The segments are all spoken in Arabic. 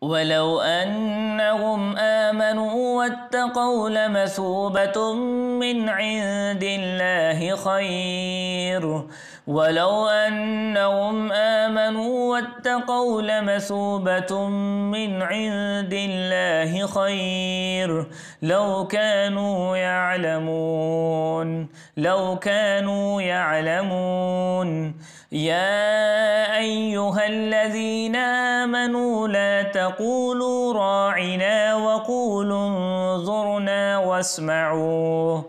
ولو أنهم آمنوا واتقوا لمثوبة من عند الله خير. ولو أنهم آمنوا واتقوا لمثوبة من عند الله خير لو كانوا يعلمون. يا أيها الذين آمنوا لا تقولوا راعنا وقولوا انظرنا واسمعوا.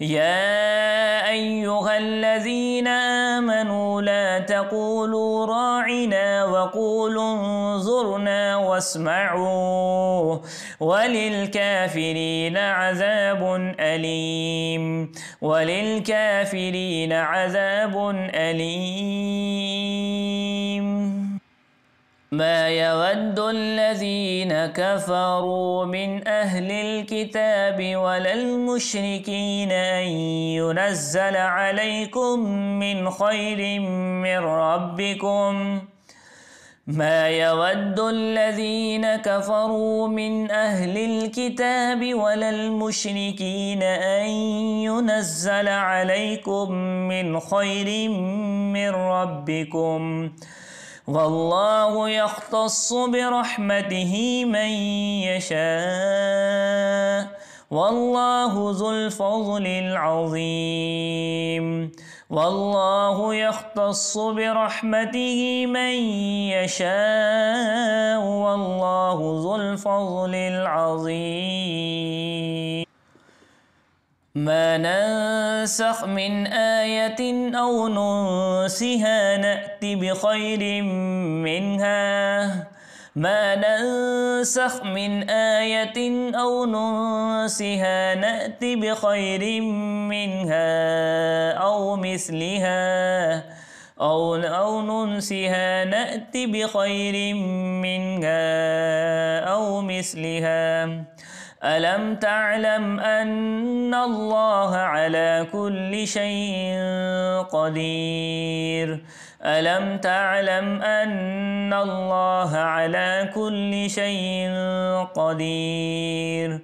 يا أيها الذين آمنوا لا تقولوا راعنا وقولوا انظرنا واسمعوا وللكافرين عذاب أليم. ما يود الذين كفروا من أهل الكتاب ولا المشركين أن ينزل عليكم من خير من ربكم. ما يود الذين كفروا من أهل الكتاب ولا المشركين أن ينزل عليكم من خير من ربكم والله يختص برحمته من يشاء والله ذو الفضل العظيم. والله يختص برحمته من يشاء والله ذو الفضل العظيم. ما ننسخ من آية أو ننسها نأت بخير منها. ما ننسخ من آية أو ننسها نأت بخير منها أو مثلها أو ننسها نأت بخير منها أو مثلها. ألم تعلم أن الله على كل شيء قدير. ألم تعلم أن الله على كل شيء قدير.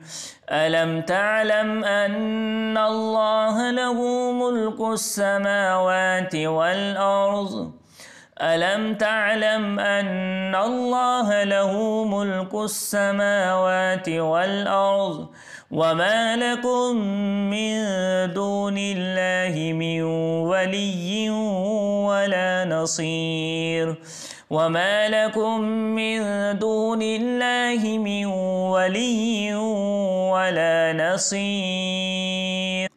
ألم تعلم أن الله له ملك السماوات والأرض. ألم تعلم أن الله له ملك السماوات والأرض وما لكم من دون الله من ولي ولا نصير. وما لكم من دون الله من ولي ولا نصير.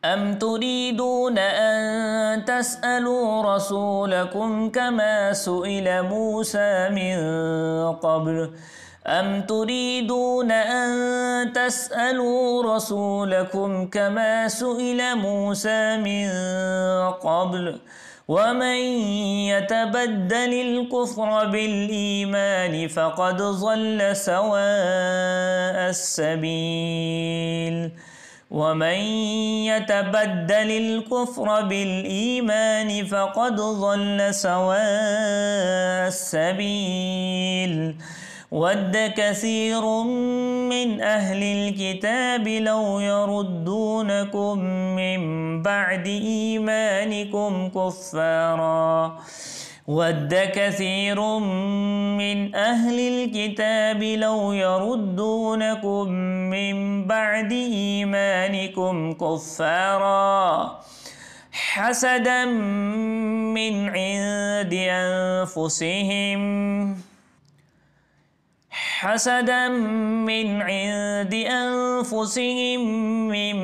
أم تريدون أن تسألوا رسولكم كما سئل موسى من قبل. أم تريدون أن تسألوا رسولكم كما سئل موسى من قبل ومن يتبدل الكفر بالإيمان فقد ضل سواء السبيل. ومن يتبدل الكفر بالإيمان فقد ضل سواء السبيل. ود كثير من أهل الكتاب لو يردونكم من بعد إيمانكم كفارا. ود كثير من أهل الكتاب لو يردونكم من بعد إيمانكم كفارا حسدا من عند أنفسهم من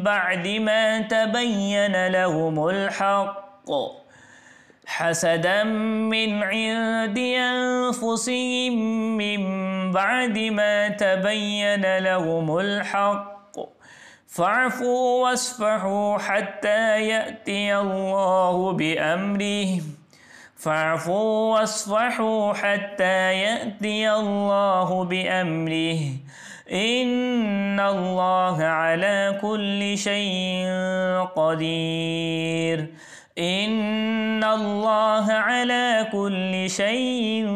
بعد ما تبين لهم الحق. حسدا من عند أنفسهم من بعد ما تبين لهم الحق فاعفوا واصفحوا حتى يأتي الله بأمره. إن الله على كل شيء قدير. إن الله على كل شيء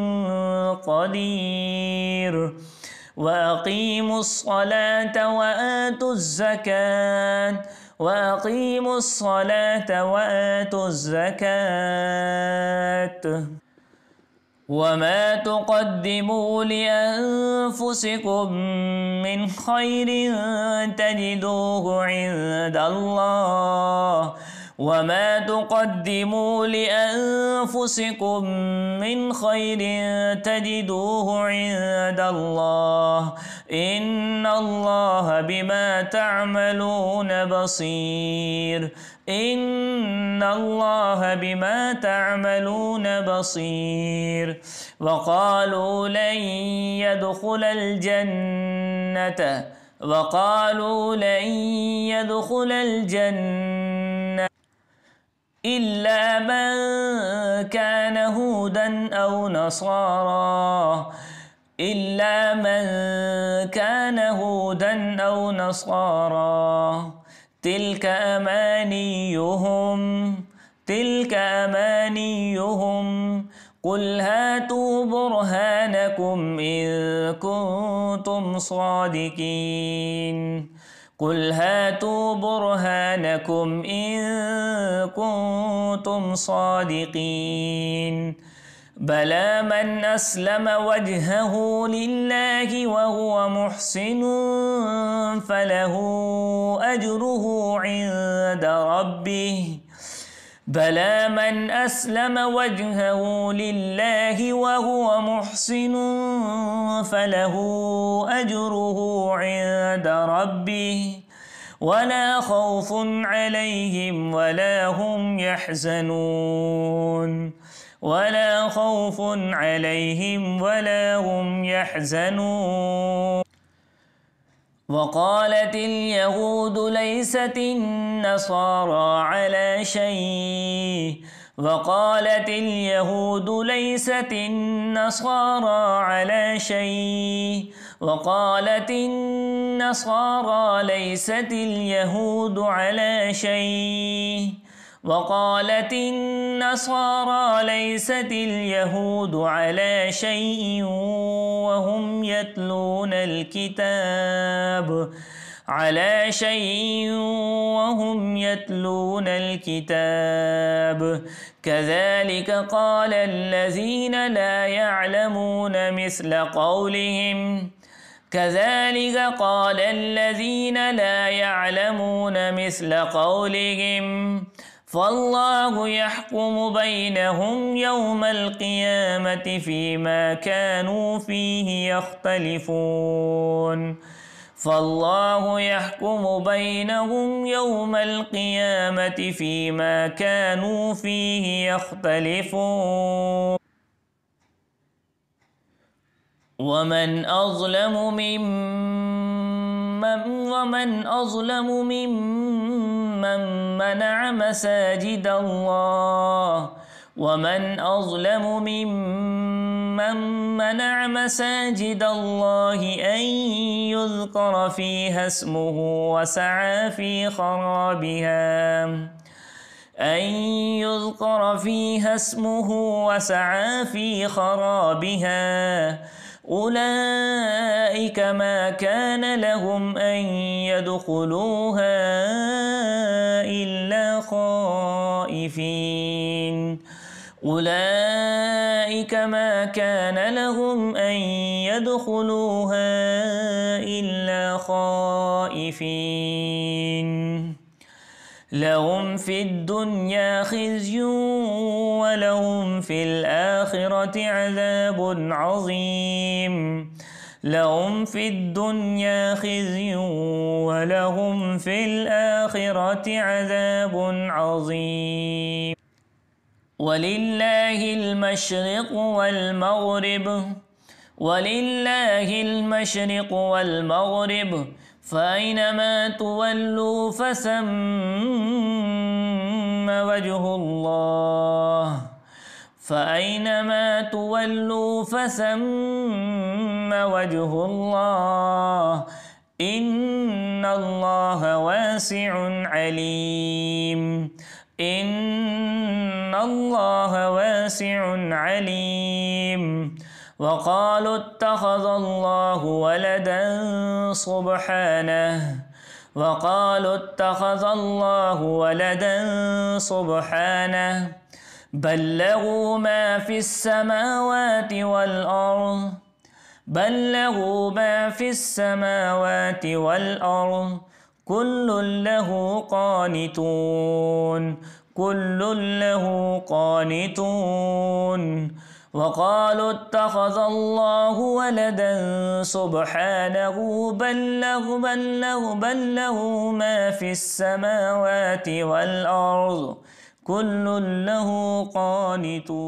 قدير وأقيموا الصلاة وآتوا الزكاة وأقيموا الصلاة وآتوا الزكاة وما تقدموا لأنفسكم من خير تجدوه عند الله وما تقدموا لأنفسكم من خير تجدوه عند الله إن الله بما تعملون بصير إن الله بما تعملون بصير وقالوا لن يدخل الجنة إلا من كان هودا أو نصارى تلك أمانيهم قل هاتوا برهانكم إن كنتم صادقين بلى من أسلم وجهه لله وهو محسن فله أجره عند ربه ولا خوف عليهم ولا هم يحزنون وقالت اليهود ليست النصارى على شيء وقالت النصارى ليست اليهود على شيء وهم يتلون الكتاب كذلك قال الذين لا يعلمون مثل قولهم فالله يحكم بينهم يوم القيامة فيما كانوا فيه يختلفون ومن أظلم ممن منع مساجد الله أن يذكر فيها اسمه وسعى في خرابها أولئك ما كان لهم أن يدخلوها إلا خائفين لهم في الدنيا خزي ولهم في الآخرة عذاب عظيم ولله المشرق والمغرب فأينما تولوا فثم وجه الله إن الله واسع عليم إن الله واسع عليم. وقالوا اتخذ الله ولدا سبحانه وقالوا اتخذ الله ولدا سبحانه بل له ما في السماوات والأرض كل له قانتون. وقالوا اتخذ الله ولدا سبحانه بل له ما في السماوات والأرض كل له قانتون.